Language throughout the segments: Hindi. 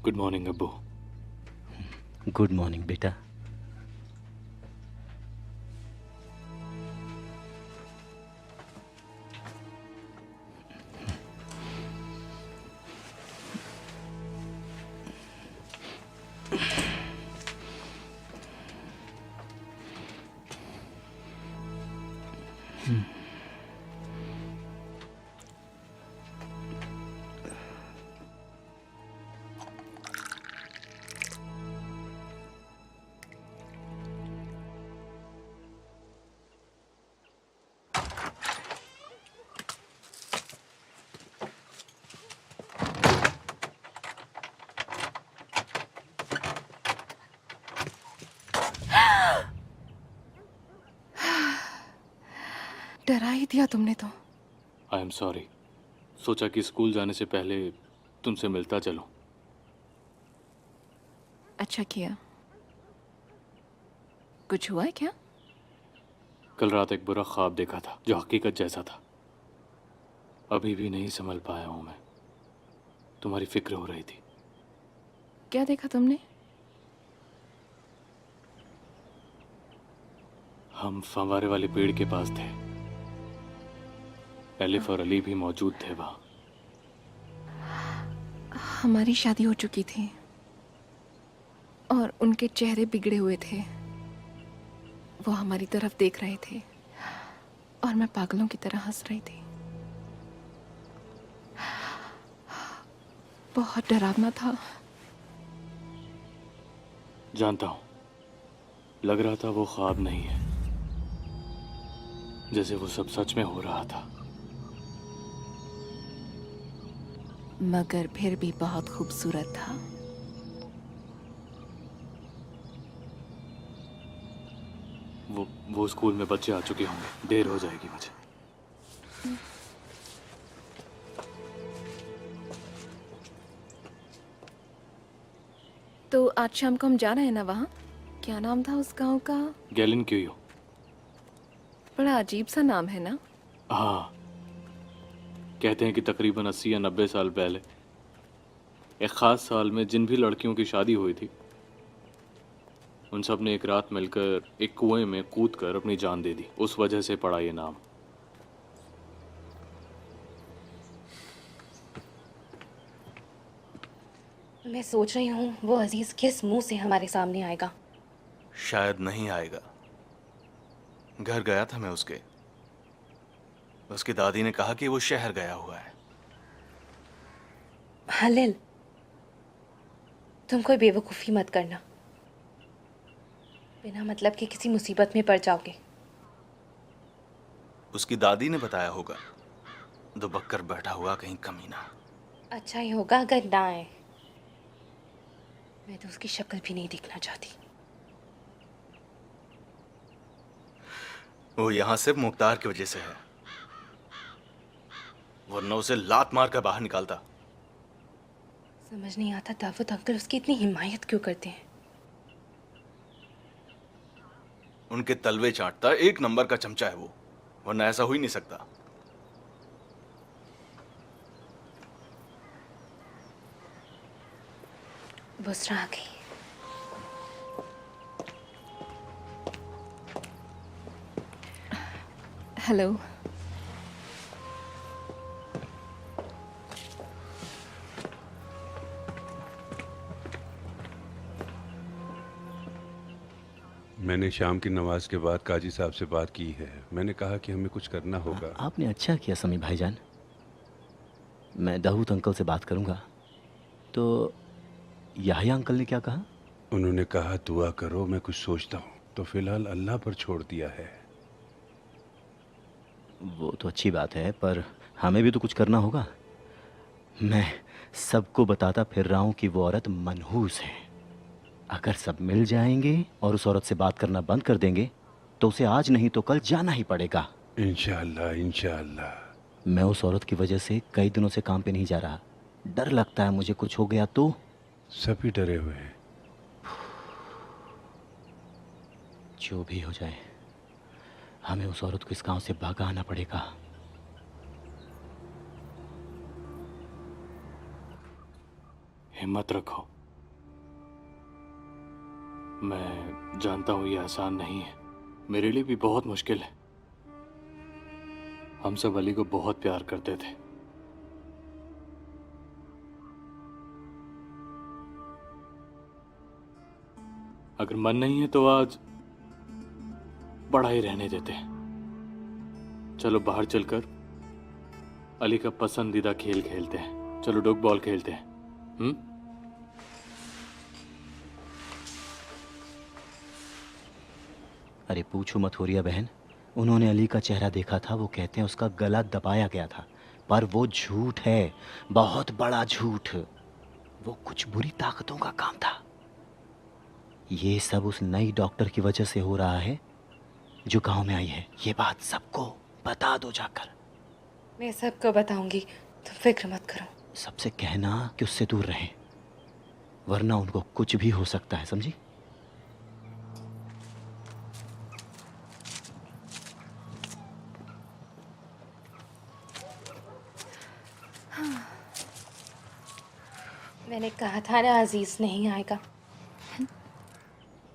गुड मॉर्निंग अब्बू। गुड मॉर्निंग बेटा। डरा ही दिया तुमने तो। I am sorry. सोचा कि स्कूल जाने से पहले तुमसे मिलता चलूं। अच्छा किया। कुछ हुआ है क्या? कल रात एक बुरा ख्वाब देखा था जो हकीकत जैसा था। अभी भी नहीं संभल पाया हूं मैं। तुम्हारी फिक्र हो रही थी। क्या देखा तुमने? हम फंवारे वाले पेड़ के पास थे। एलिफ और अली भी मौजूद थे वहां। हमारी शादी हो चुकी थी और उनके चेहरे बिगड़े हुए थे। वो हमारी तरफ देख रहे थे और मैं पागलों की तरह हंस रही थी। बहुत डरावना था। जानता हूं। लग रहा था वो ख्वाब नहीं है, जैसे वो सब सच में हो रहा था। मगर फिर भी बहुत खूबसूरत था। वो स्कूल में बच्चे आ चुके होंगे। देर हो जाएगी मुझे। तो आज शाम को हम जा रहे हैं ना वहाँ? क्या नाम था उस गांव का? गैलिन क्यों? बड़ा अजीब सा नाम है ना? हाँ, कहते हैं कि तकरीबन 80 या 90 साल पहले एक खास साल में जिन भी लड़कियों की शादी हुई थी उन सब ने एक रात मिलकर एक कुएं में कूदकर अपनी जान दे दी। उस वजह से पड़ा ये नाम। मैं सोच रही हूँ वो अजीज किस मुंह से हमारे सामने आएगा। शायद नहीं आएगा। घर गया था मैं उसके। उसकी दादी ने कहा कि वो शहर गया हुआ है। हलिल, तुम कोई बेवकूफ़ी मत करना। बिना मतलब के किसी मुसीबत में पड़ जाओगे। उसकी दादी ने बताया होगा। दुबक्कर बैठा हुआ कहीं कमीना। अच्छा ही होगा अगर ना आए। मैं तो उसकी शक्ल भी नहीं देखना चाहती। वो यहां सिर्फ मुख्तार की वजह से है, वरना उसे लात मार कर बाहर निकालता। समझ नहीं आता दाऊद अंकल उसकी इतनी हिमायत क्यों करते हैं। उनके तलवे चाटता एक नंबर का चमचा है वो, वरना ऐसा हो ही नहीं सकता। बुसरा आ गई। हेलो। मैंने शाम की नमाज के बाद काजी साहब से बात की है। मैंने कहा कि हमें कुछ करना होगा। आपने अच्छा किया समी भाईजान। मैं दाऊद अंकल से बात करूंगा। तो याहिया अंकल ने क्या कहा? उन्होंने कहा दुआ करो, मैं कुछ सोचता हूँ। तो फिलहाल अल्लाह पर छोड़ दिया है। वो तो अच्छी बात है, पर हमें भी तो कुछ करना होगा। मैं सबको बताता फिर रहा हूँ कि वो औरत मनहूस है। अगर सब मिल जाएंगे और उस औरत से बात करना बंद कर देंगे तो उसे आज नहीं तो कल जाना ही पड़ेगा। इंशाअल्लाह इंशाअल्लाह। मैं उस औरत की वजह से कई दिनों से काम पे नहीं जा रहा। डर लगता है मुझे कुछ हो गया तो। सभी डरे हुए हैं। जो भी हो जाए, हमें उस औरत को इस गांव से भगाना पड़ेगा। हिम्मत रखो। मैं जानता हूं ये आसान नहीं है, मेरे लिए भी बहुत मुश्किल है। हम सब अली को बहुत प्यार करते थे। अगर मन नहीं है तो आज बड़ा ही रहने देते हैं। चलो बाहर चलकर अली का पसंदीदा खेल खेलते हैं। चलो डॉग बॉल खेलते हैं। अरे पूछो मत होरिया बहन, उन्होंने अली का चेहरा देखा था। वो कहते हैं उसका गला दबाया गया था, पर वो झूठ है, बहुत बड़ा झूठ। वो कुछ बुरी ताकतों का काम था। ये सब उस नई डॉक्टर की वजह से हो रहा है जो गांव में आई है। ये बात सबको बता दो जाकर। मैं सबको बताऊंगी, तुम फिक्र मत करो। सबसे कहना कि उससे दूर रहें, वरना उनको कुछ भी हो सकता है, समझी? मैंने कहा था ना अजीज नहीं आएगा।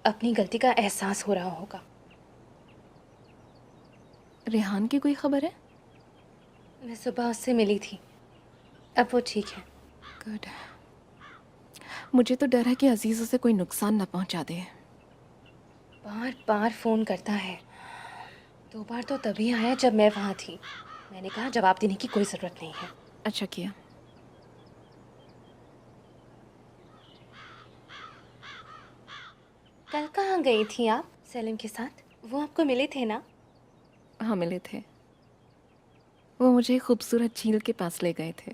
अपनी गलती का एहसास हो रहा होगा। रेहान की कोई खबर है? मैं सुबह उससे मिली थी, अब वो ठीक है। गुड। मुझे तो डर है कि अजीज उसे कोई नुकसान न पहुंचा दे। बार बार फ़ोन करता है। 2 बार तो तभी आया जब मैं वहाँ थी। मैंने कहा जवाब देने की कोई ज़रूरत नहीं है। अच्छा किया। कल कहाँ गई थी आप सेलिम के साथ? वो आपको मिले थे ना? हाँ मिले थे। वो मुझे खूबसूरत झील के पास ले गए थे।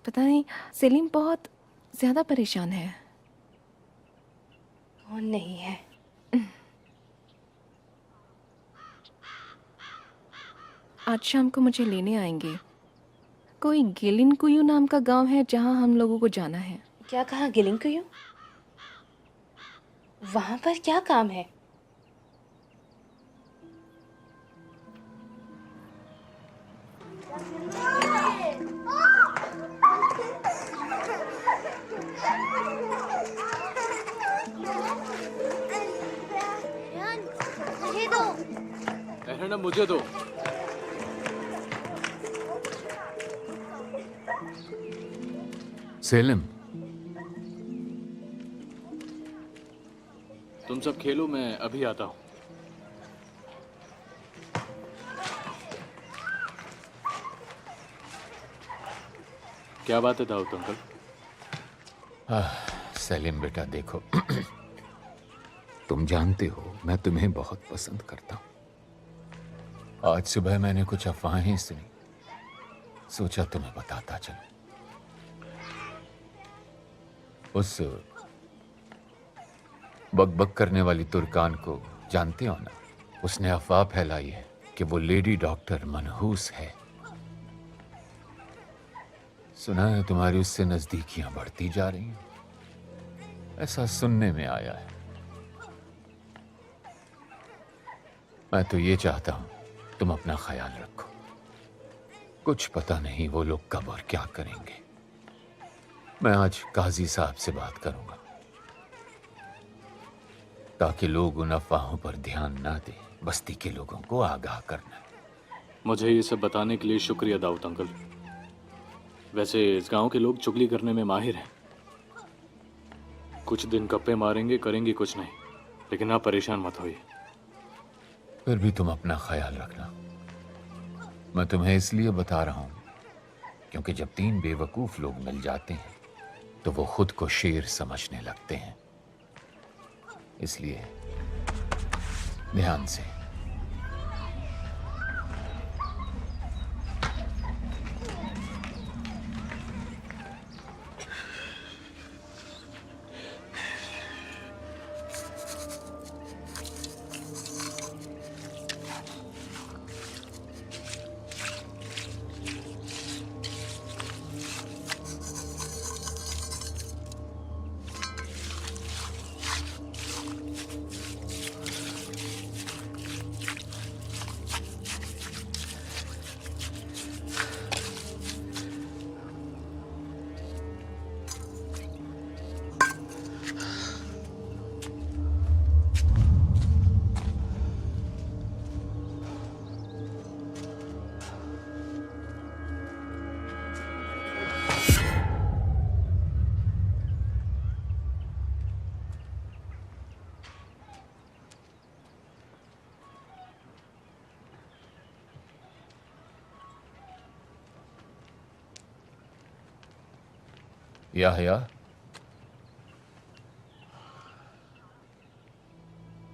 पता नहीं, सेलिम बहुत ज़्यादा परेशान है। कौन नहीं है? आज शाम को मुझे लेने आएंगे। कोई गिलिन कुयू नाम का गांव है जहां हम लोगों को जाना है। क्या कहा? गिलिंग क्यों? वहाँ पर क्या काम है? रहना मुझे दो। सेलिम, तुम सब खेलो, मैं अभी आता हूँ। क्या बात है दाऊद अंकल? सेलिम बेटा देखो, तुम जानते हो मैं तुम्हें बहुत पसंद करता हूँ। आज सुबह मैंने कुछ अफवाहें सुनी, सोचा तुम्हें बताता चलूं। उस बकबक करने वाली तुर्कान को जानते हो ना? उसने अफवाह फैलाई है कि वो लेडी डॉक्टर मनहूस है। सुना है तुम्हारी उससे नजदीकियां बढ़ती जा रही हैं, ऐसा सुनने में आया है। मैं तो ये चाहता हूं तुम अपना ख्याल रखो। कुछ पता नहीं वो लोग कब और क्या करेंगे। मैं आज काजी साहब से बात करूंगा ताकि लोग उन अफवाहों पर ध्यान ना दें। बस्ती के लोगों को आगाह करना। मुझे ये सब बताने के लिए शुक्रिया दाऊद अंकल। वैसे इस गांव के लोग चुगली करने में माहिर हैं। कुछ दिन गप्पे मारेंगे, करेंगे कुछ नहीं, लेकिन आप परेशान मत होइए। फिर भी तुम अपना ख्याल रखना। मैं तुम्हें इसलिए बता रहा हूं क्योंकि जब 3 बेवकूफ लोग मिल जाते हैं तो वो खुद को शेर समझने लगते हैं। इसलिए ध्यान से। या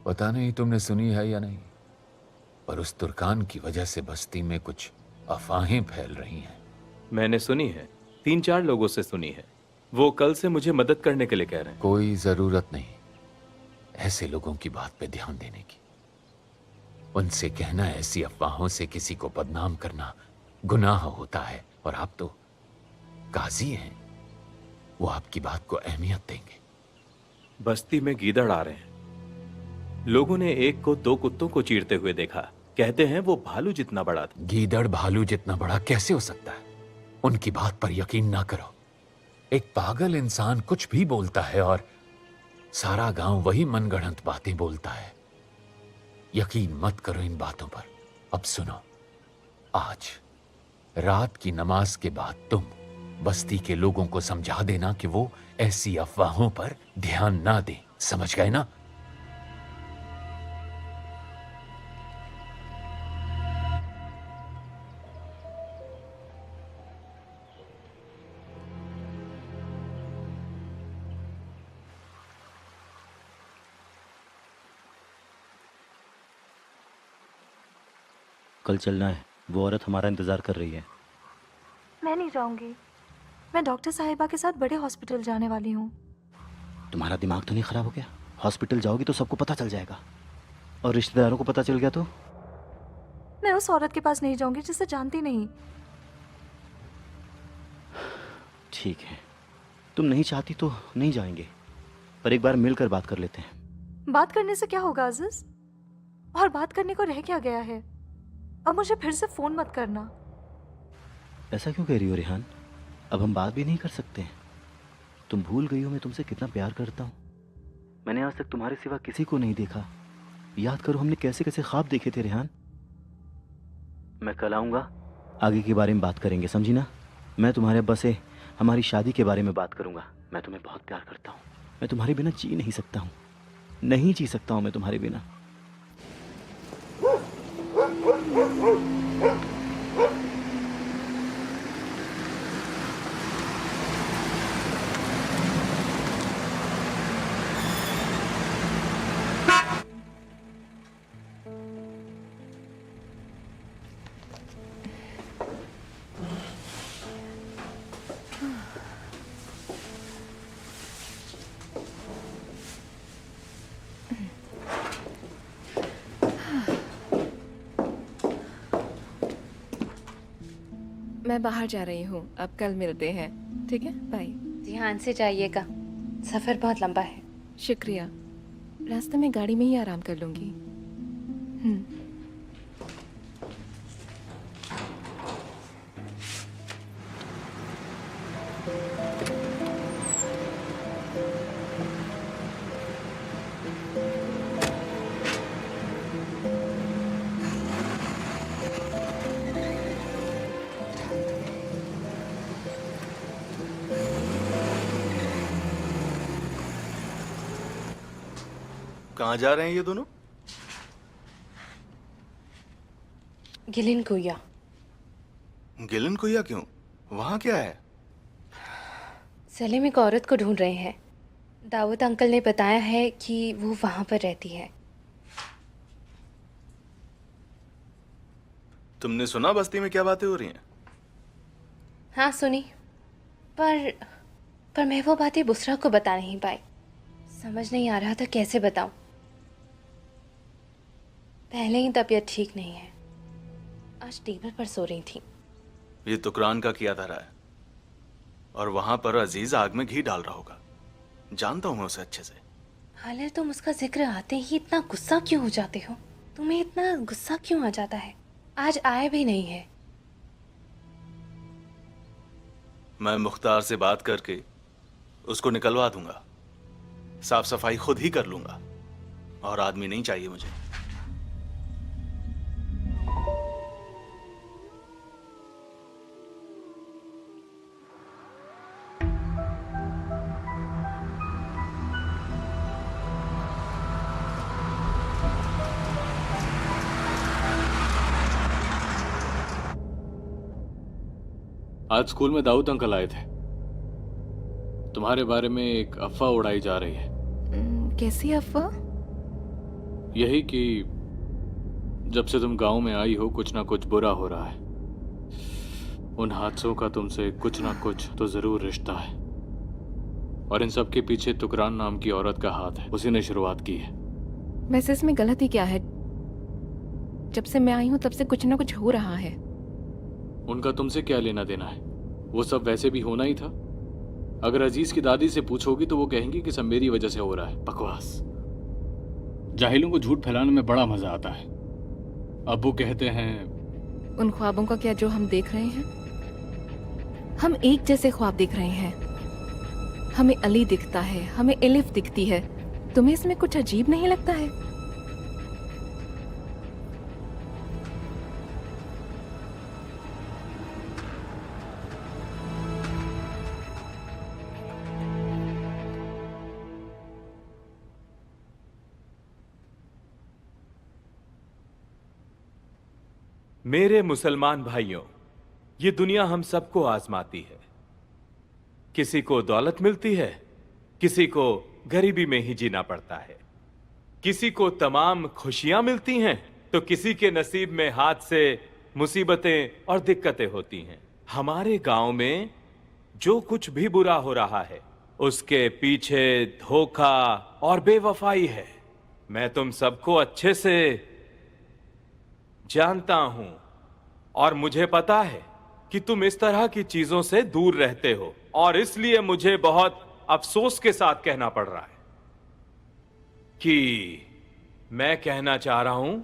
पता नहीं तुमने सुनी है या नहीं, पर उस तुर्कान की वजह से बस्ती में कुछ अफवाहें फैल रही हैं। मैंने सुनी है, 3-4 लोगों से सुनी है। वो कल से मुझे मदद करने के लिए कह रहे हैं। कोई जरूरत नहीं ऐसे लोगों की बात पे ध्यान देने की। उनसे कहना ऐसी अफवाहों से किसी को बदनाम करना गुनाह होता है, और आप तो काजी हैं, वो आपकी बात को अहमियत देंगे। बस्ती में गीदड़ आ रहे हैं। लोगों ने एक को 2 कुत्तों को चीरते हुए देखा। कहते हैं वो भालू जितना बड़ा था। गीदड़ भालू जितना बड़ा कैसे हो सकता है? उनकी बात पर यकीन ना करो। एक पागल इंसान कुछ भी बोलता है और सारा गांव वही मनगढ़ंत बातें बोलता है। यकीन मत करो इन बातों पर। अब सुनो, आज रात की नमाज के बाद तुम बस्ती के लोगों को समझा देना कि वो ऐसी अफवाहों पर ध्यान ना दें। समझ गए ना? कल चलना है, वो औरत हमारा इंतज़ार कर रही है। मैं नहीं जाऊंगी। मैं डॉक्टर साहिबा के साथ बड़े हॉस्पिटल जाने वाली हूँ। तुम्हारा दिमाग तो नहीं ख़राब हो गया? हॉस्पिटल जाओगी तो सबको पता चल जाएगा, और रिश्तेदारों को पता चल गया तो? मैं उस औरत के पास नहीं जाऊंगी जिसे जानती नहीं। ठीक है, तुम नहीं चाहती तो नहीं जाएंगे, पर एक बार मिलकर बात कर लेते हैं। बात करने से क्या होगा अजीज? और बात करने को रह क्या गया है? अब मुझे फिर से फोन मत करना। ऐसा क्यों कह रही हो रेहान? अब हम बात भी नहीं कर सकते हैं? तुम भूल गई हो मैं तुमसे कितना प्यार करता हूँ। मैंने आज तक तुम्हारे सिवा किसी को नहीं देखा। याद करो हमने कैसे कैसे ख्वाब देखे थे रेहान। मैं कल आऊँगा, आगे के बारे में बात करेंगे, समझी ना? मैं तुम्हारे अब्बा से हमारी शादी के बारे में बात करूँगा। मैं तुम्हें बहुत प्यार करता हूँ। मैं तुम्हारे बिना जी नहीं सकता हूँ, नहीं जी सकता हूँ मैं तुम्हारे बिना। मैं बाहर जा रही हूँ, अब कल मिलते हैं, ठीक है? बाय। ध्यान से जाइएगा, सफ़र बहुत लंबा है। शुक्रिया। रास्ते में गाड़ी में ही आराम कर लूँगी। कहाँ जा रहे हैं ये दोनों? गिलिन कुया। गिलन कुया क्यों? वहाँ क्या है? सलीम एक औरत को ढूंढ रहे हैं। दाऊद अंकल ने बताया है कि वो वहाँ पर रहती है। तुमने सुना बस्ती में क्या बातें हो रही हैं? हाँ सुनी, पर मैं वो बातें बुसरा को बता नहीं पाई। समझ नहीं आ रहा था कैसे बताऊं। पहले ही तबीयत ठीक नहीं है। आज टेबल पर सो रही थी। ये तुकरान का किया धरा है, और वहां पर अजीज आग में घी डाल रहा होगा। जानता हूं मैं उसे अच्छे से। हाले तुम उसका जिक्र आते ही इतना गुस्सा क्यों हो जाते हो? तुम्हें इतना गुस्सा क्यों आ जाता है? आज आए भी नहीं है। मैं मुख्तार से बात करके उसको निकलवा दूंगा। साफ सफाई खुद ही कर लूंगा, और आदमी नहीं चाहिए मुझे। आज स्कूल में दाऊद अंकल आए थे। तुम्हारे बारे में एक अफवाह उड़ाई जा रही है। कैसी अफवाह? यही कि जब से तुम गांव में आई हो कुछ ना कुछ बुरा हो रहा है। उन हादसों का तुमसे कुछ ना कुछ तो जरूर रिश्ता है, और इन सब के पीछे तुकरान नाम की औरत का हाथ है। उसी ने शुरुआत की है। वैसे इसमें गलती क्या है? जब से मैं आई हूं तब से कुछ ना कुछ हो रहा है। उनका तुमसे क्या लेना देना है? वो सब वैसे भी होना ही था। अगर अजीज की दादी से पूछोगी तो वो कहेंगी कि सब मेरी वजह से हो रहा है। बकवास। जाहिलों को झूठ फैलाने में बड़ा मजा आता है। अब्बू कहते हैं उन ख्वाबों का क्या जो हम देख रहे हैं? हम एक जैसे ख्वाब देख रहे हैं। हमें अली दिखता है, हमें एलिफ दिखती है। तुम्हें इसमें कुछ अजीब नहीं लगता है? मेरे मुसलमान भाइयों, ये दुनिया हम सबको आजमाती है। किसी को दौलत मिलती है, किसी को गरीबी में ही जीना पड़ता है। किसी को तमाम खुशियां मिलती हैं तो किसी के नसीब में हाथ से मुसीबतें और दिक्कतें होती हैं। हमारे गांव में जो कुछ भी बुरा हो रहा है उसके पीछे धोखा और बेवफाई है। मैं तुम सबको अच्छे से जानता हूं और मुझे पता है कि तुम इस तरह की चीजों से दूर रहते हो, और इसलिए मुझे बहुत अफसोस के साथ कहना पड़ रहा है कि मैं कहना चाह रहा हूं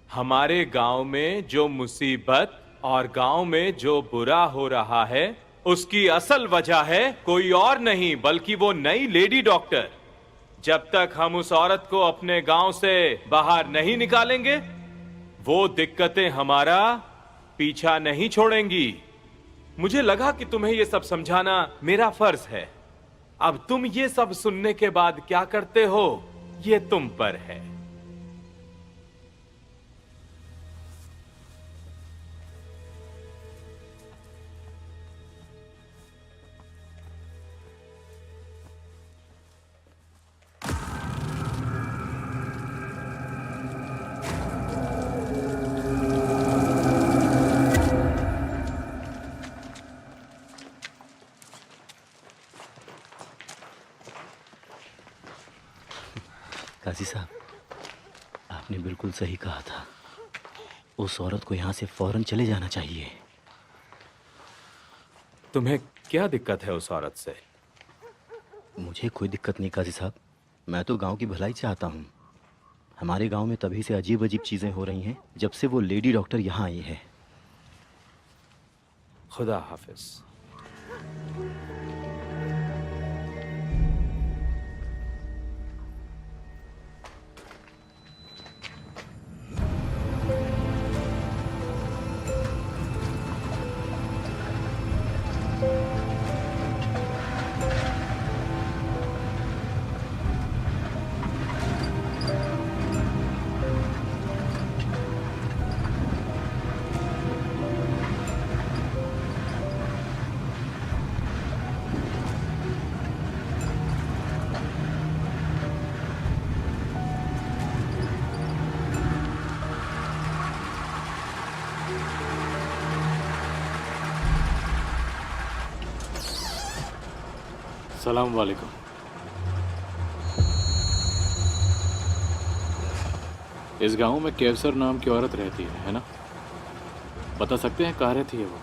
हमारे गांव में जो मुसीबत और गांव में जो बुरा हो रहा है उसकी असल वजह है कोई और नहीं बल्कि वो नई लेडी डॉक्टर। जब तक हम उस औरत को अपने गांव से बाहर नहीं निकालेंगे वो दिक्कतें हमारा पीछा नहीं छोड़ेंगी। मुझे लगा कि तुम्हें यह सब समझाना मेरा फर्ज है। अब तुम ये सब सुनने के बाद क्या करते हो ये तुम पर है। काजी साहब, आपने बिल्कुल सही कहा था। उस औरत को यहाँ से फौरन चले जाना चाहिए। तुम्हें क्या दिक्कत है उस औरत से? मुझे कोई दिक्कत नहीं काजी साहब, मैं तो गांव की भलाई चाहता हूँ। हमारे गांव में तभी से अजीब अजीब चीज़ें हो रही हैं जब से वो लेडी डॉक्टर यहाँ आई है। खुदा हाफिज। सलाम वालेकुम। इस गांव में कैसर नाम की औरत रहती है ना? बता सकते हैं कहाँ रहती है वो?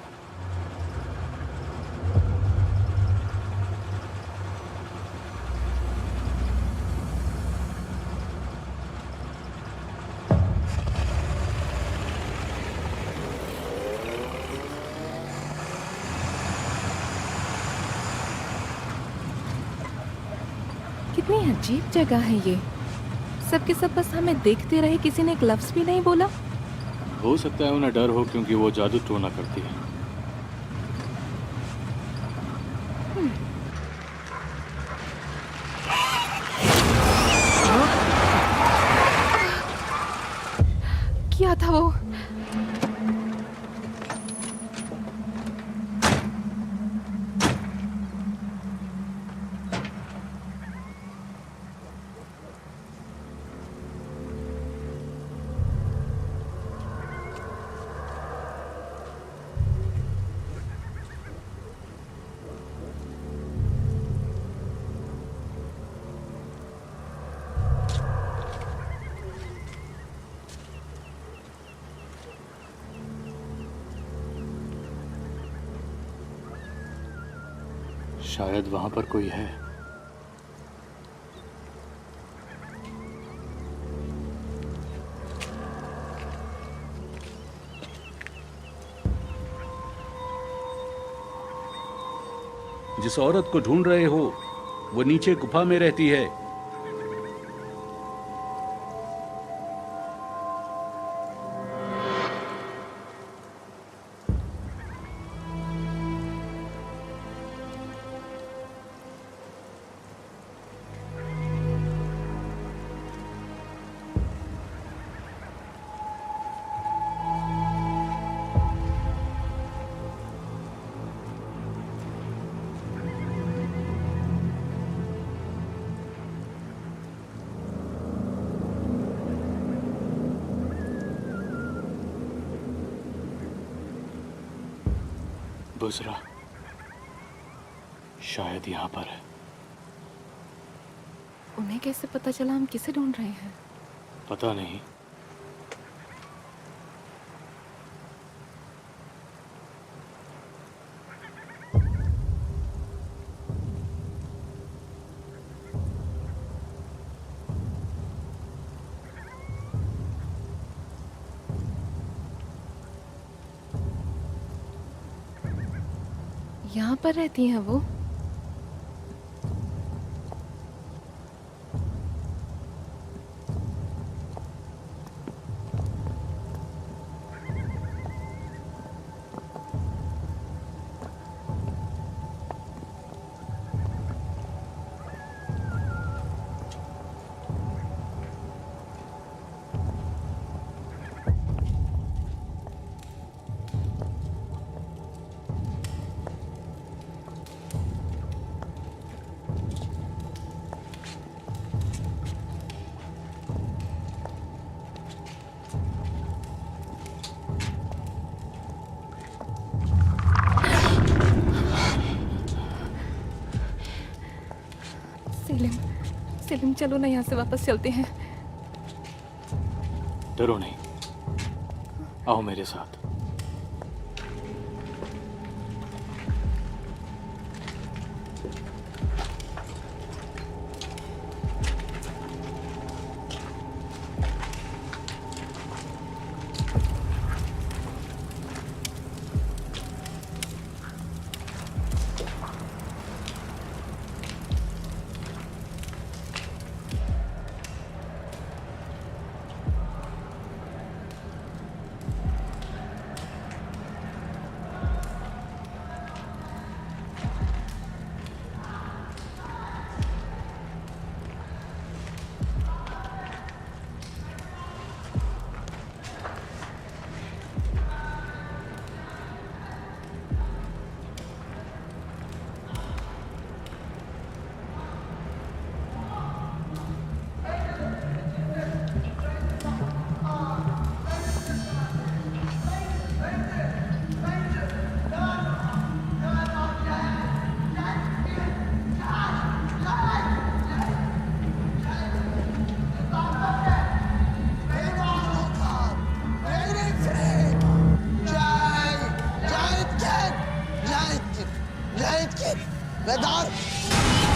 कितनी अजीब जगह है ये। सबके सब बस हमें देखते रहे, किसी ने एक लफ्ज भी नहीं बोला। हो सकता है उन्हें डर हो क्योंकि वो जादू टोना करती है। क्या था वो? शायद वहां पर कोई है। जिस औरत को ढूंढ रहे हो वो नीचे गुफा में रहती है। बुज़रा शायद यहाँ पर है। उन्हें कैसे पता चला हम किसे ढूंढ रहे हैं? पता नहीं। यहाँ पर रहती हैं वो? सेलिम चलो ना, यहाँ से वापस चलते हैं। डरो नहीं, आओ मेरे साथ।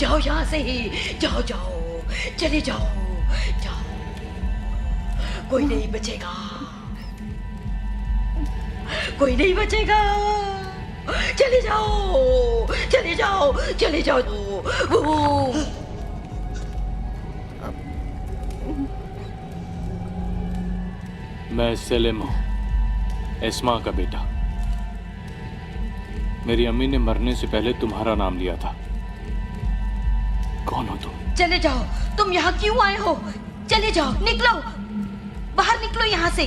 जाओ यहाँ से ही, जाओ चले जाओ। कोई नहीं बचेगा। चले जाओ। मैं सेलिम हूँ, एस्मा का बेटा। मेरी अम्मी ने मरने से पहले तुम्हारा नाम लिया था। कौन हो तुम? चले जाओ। तुम यहाँ क्यों आए हो? चले जाओ, निकलो, बाहर निकलो यहाँ से।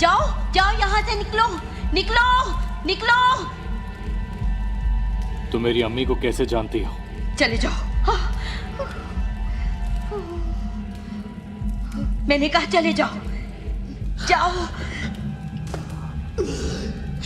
जाओ जाओ यहाँ से निकलो निकलो निकलो। तुम मेरी अम्मी को कैसे जानती हो? चले जाओ। मैंने कहा चले जाओ जाओ।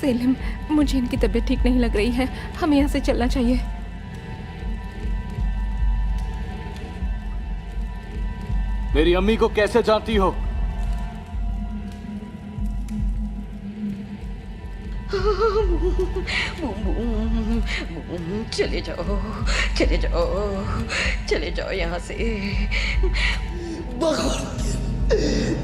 सेलिम, मुझे इनकी तबीयत ठीक नहीं लग रही है, हमें यहाँ से चलना चाहिए। मेरी अम्मी को कैसे जानती हो? चले जाओ चले जाओ चले जाओ यहाँ से।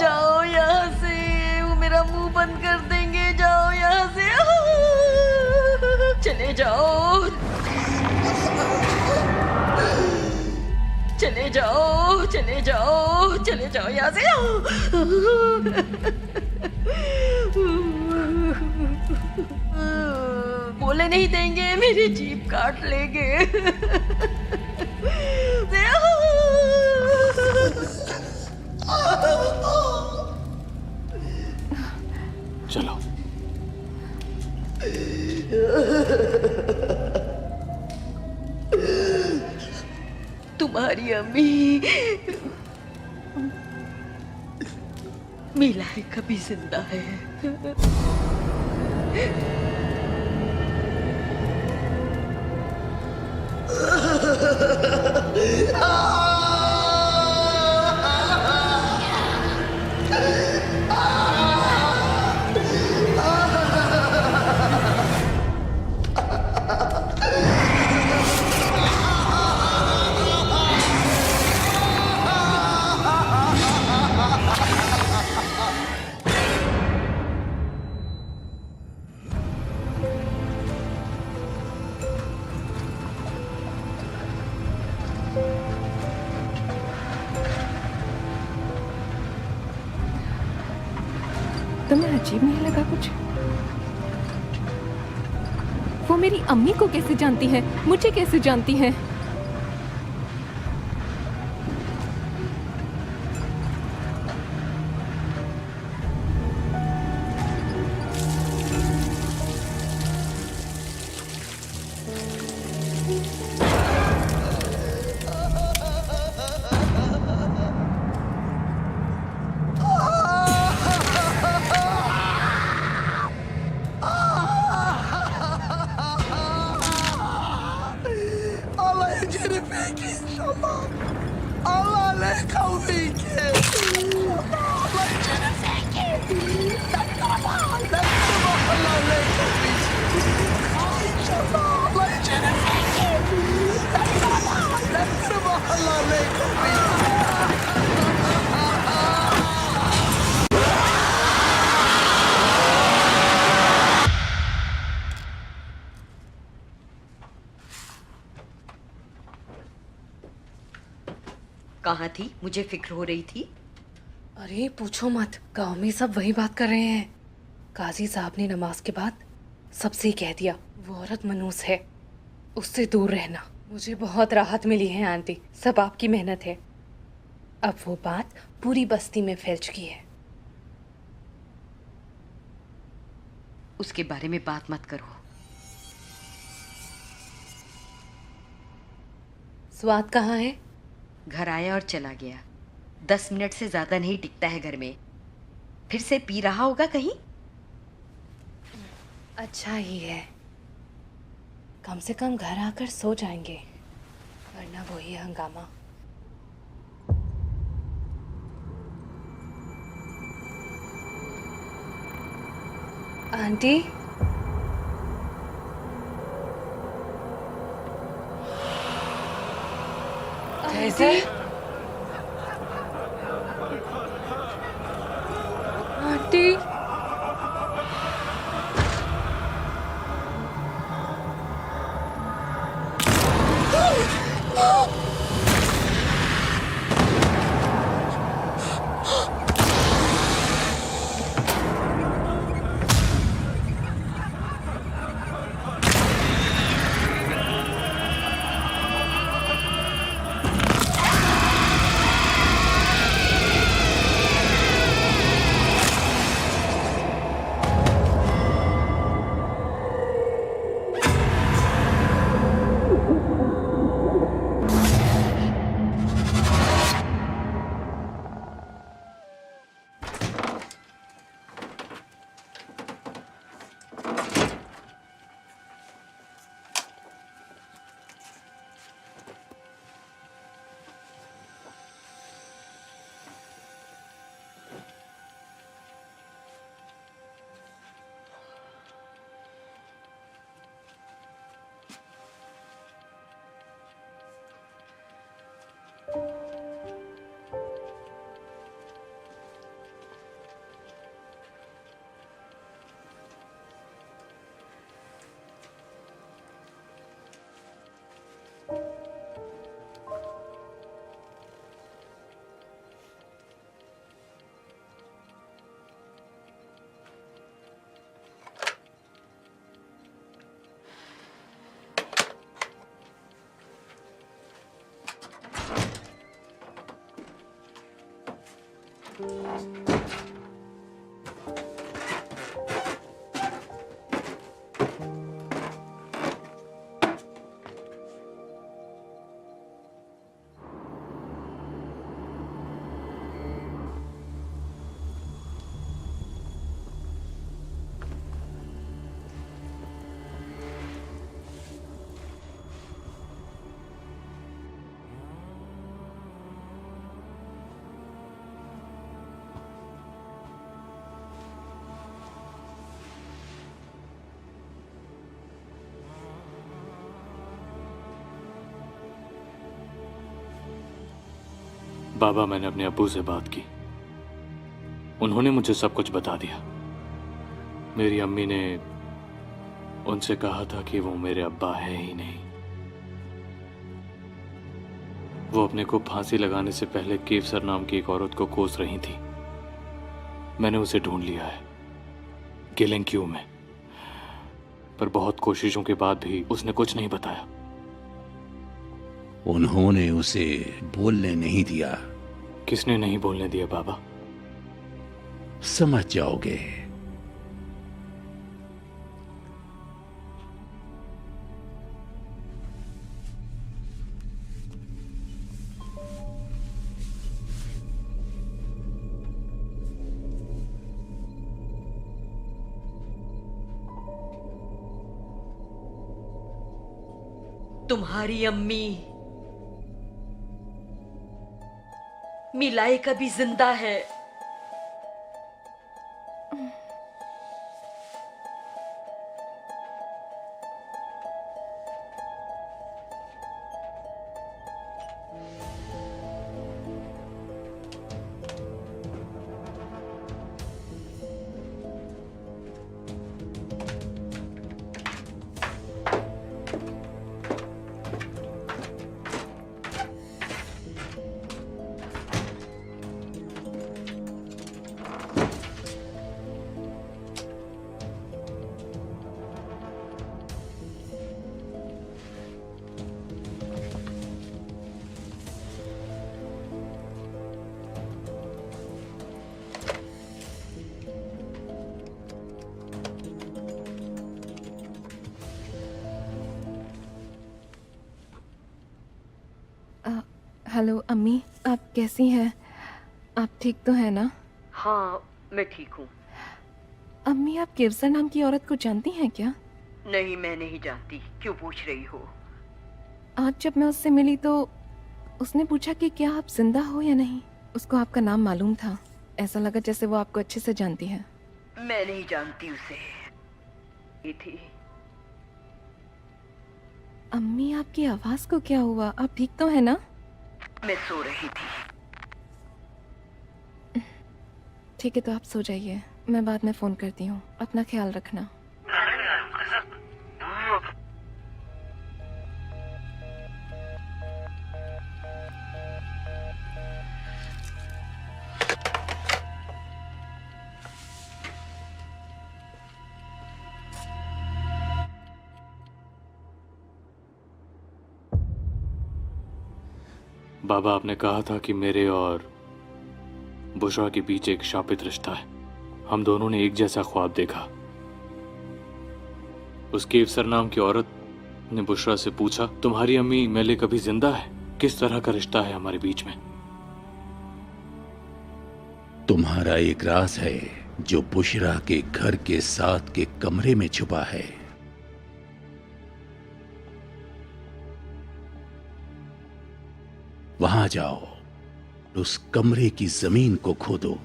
जाओ यहाँ से, वो मेरा मुंह बंद कर देंगे। जाओ यहाँ से, चले जाओ चले जाओ चले जाओ चले जाओ यहाँ से। बोले नहीं देंगे, मेरी जीभ काट लेंगे। चलो। तुम्हारी अम्मी मिला है, कभी जिंदा है। तुम्हें अजीब नहीं लगा कुछ? वो मेरी अम्मी को कैसे जानती है, मुझे कैसे जानती है? कहाँ थी? मुझे फिक्र हो रही थी। अरे पूछो मत, गांव में सब वही बात कर रहे हैं। काजी साहब ने नमाज के बाद सबसे ही कह दिया, वो औरत मनूस है, उससे दूर रहना। मुझे बहुत राहत मिली है आंटी, सब आपकी मेहनत है। अब वो बात पूरी बस्ती में फैल चुकी है। उसके बारे में बात मत करो। स्वाद कहाँ है? घर आया और चला गया। 10 मिनट से ज्यादा नहीं टिकता है घर में। फिर से पी रहा होगा कहीं। अच्छा ही है, कम से कम घर आकर सो जाएंगे, वरना वही हंगामा। आंटी काजी, आंटी, बाबा, मैंने अपने अब्बू से बात की। उन्होंने मुझे सब कुछ बता दिया। मेरी अम्मी ने उनसे कहा था कि वो मेरे अब्बा है ही नहीं। वो अपने को फांसी लगाने से पहले केवसर नाम की एक औरत को कोस रही थी। मैंने उसे ढूंढ लिया है, गिलेंक्यू में, पर बहुत कोशिशों के बाद भी उसने कुछ नहीं बताया। उन्होंने उसे बोलने नहीं दिया। किसने नहीं बोलने दिया बाबा? समझ जाओगे। तुम्हारी अम्मी मिलाई कभी जिंदा है। हेलो अम्मी, आप कैसी हैं? आप ठीक तो हैं ना? हाँ, मैं ठीक हूँ। अम्मी, आप केवसर नाम की औरत को जानती हैं क्या? नहीं, मैं नहीं जानती। क्यों पूछ रही हो? आज जब मैं उससे मिली तो उसने पूछा कि क्या आप जिंदा हो या नहीं। उसको आपका नाम मालूम था। ऐसा लगा जैसे वो आपको अच्छे से जानती है। मैं नहीं जानती उसे। ये थी। अम्मी, आपकी आवाज को क्या हुआ? आप ठीक तो है ना? मैं सो रही थी। ठीक है, तो आप सो जाइए, मैं बाद में फ़ोन करती हूँ। अपना ख्याल रखना। बाबा, आपने कहा था कि मेरे और बुशरा के बीच एक शापित रिश्ता है। हम दोनों ने एक जैसा ख्वाब देखा। उस केवसर नाम की औरत ने बुशरा से पूछा, तुम्हारी अम्मी मेले कभी जिंदा है? किस तरह का रिश्ता है हमारे बीच में? तुम्हारा एक राज है जो बुशरा के घर के साथ के कमरे में छुपा है। वहां जाओ, उस कमरे की जमीन को खोदो,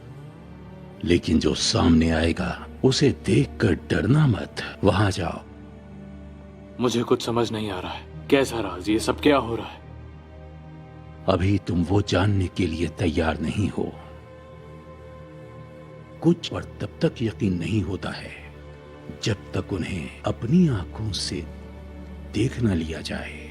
लेकिन जो सामने आएगा उसे देखकर डरना मत। वहां जाओ। मुझे कुछ समझ नहीं आ रहा है। कैसा राज? ये सब क्या हो रहा है? अभी तुम वो जानने के लिए तैयार नहीं हो। कुछ पर तब तक यकीन नहीं होता है जब तक उन्हें अपनी आंखों से देख न लिया जाए।